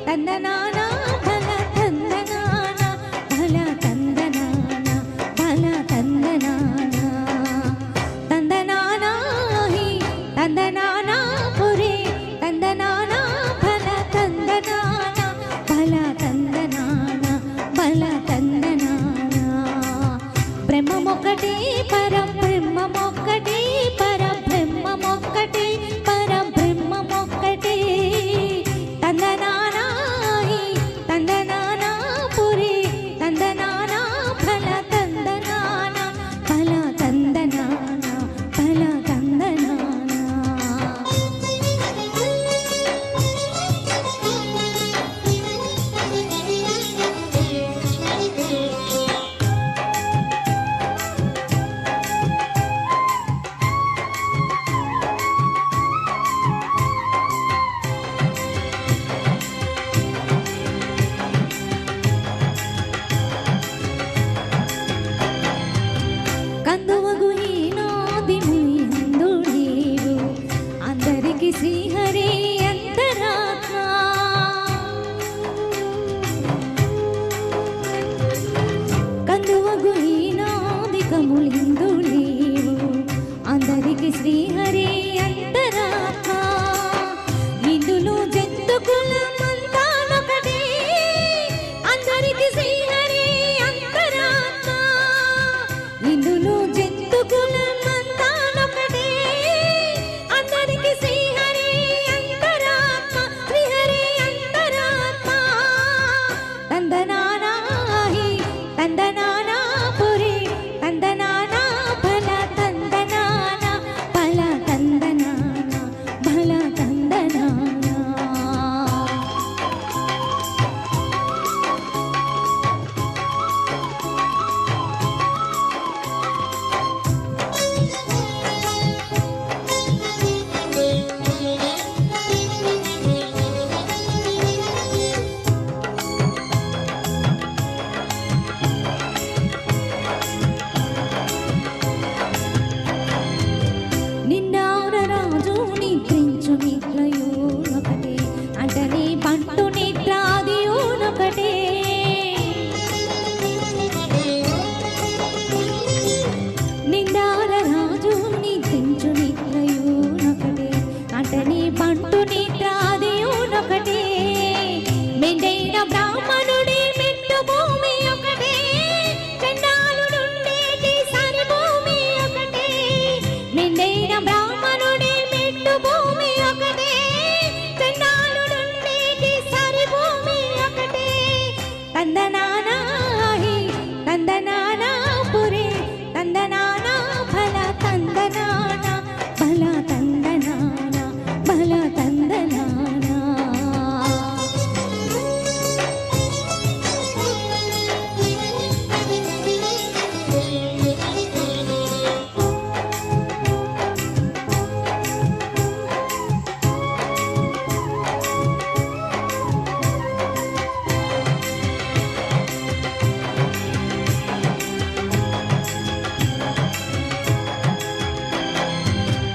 తందనానా భల తందనానా భల తందనానా భల తందనానా తందనానా హి తందనానా పురి తందనానా భల తందనానా భల తందనానా భల తందనానా బ్రహ్మమొక్కటే పరబ్రహ్మమొక్కటే పరబ్రహ్మమొక్కటే పరబ్రహ్మమొక్కటే తందనానా హి తందనానా పురి తందనానా భల తందనానా భల తందనానా భల తందనానా కందువగు ఈనాది మునిందుడేవు అందరికి శ్రీహరి అంతరాత్మ కందువగు ఈనాది కములిందుడేవు అందరికి శ్రీహరి అంతరాత్మ ఇందులో జంతు కులమంతానొకటే అందరికి శ్రీహరి అంతరాత్మ ఇందులో జంతు కులమంతానొకటే అందరికి శ్రీహరి అంతరాత్మ శ్రీహరి అంతరాత్మ తందనానా హి తందనానా పురి తందనానా భల తందనానా భల తందనానా భల తందనానా నిన్నార రాజు నిద్రించు నిద్రయోనొకటే అంటనే పంటు నిద్రాదియోనొకటే నిన్నార రాజు నిద్రించు నిద్రయోనొకటే అంటనే పంటు నిద్రాదియోనొకటే మెండైన బ్రాహ్మణుడి మెట్టు భూమి ఒకటే చండాలుడుండేటి సరి భూమి ఒకటే మెండైన బ్రాహ్మణుడి మెట్టు భూమి ఒకటే చండాలుడుండేటి సరి భూమి ఒకటే తందనానా హి తందనానా పురి తందనానా భల తందనానా భల తందనానా భల తందనానా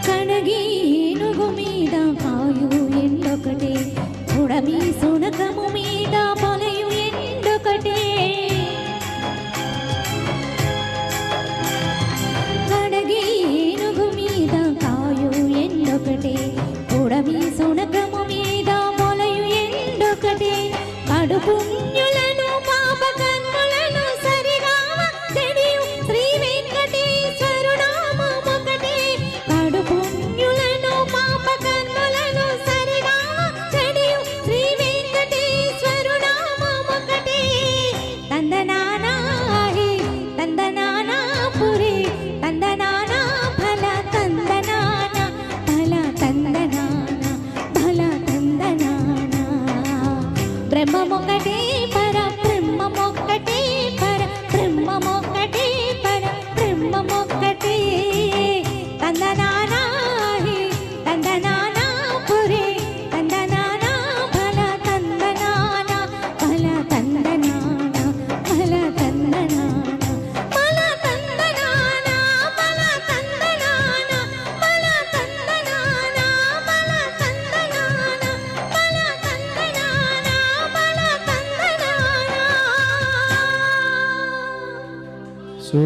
కడగి ఏనుగు మీద కాయు ఎండొకటే ఉడమి సునకము మీద పొలయు ఎండొకటే కడగి ఏనుగు మీద కాయు ఎండొకటే ఉడమి సునకము మీద పొలయు ఎండొకటే కడు పుణ్యులను పాప కన్నులను సరిగావ చెడియు శ్రీ వెంకటేశ్వరునామమొకటే కడు పుణ్యులను పాప కన్నులను సరిగావ చెడియు శ్రీ వెంకటేశ్వరునామమొకటే తందనానా హి తందనానా పురి తందనానా భల తందనానా భల తందనానా భల చేసుకోవచ్చు.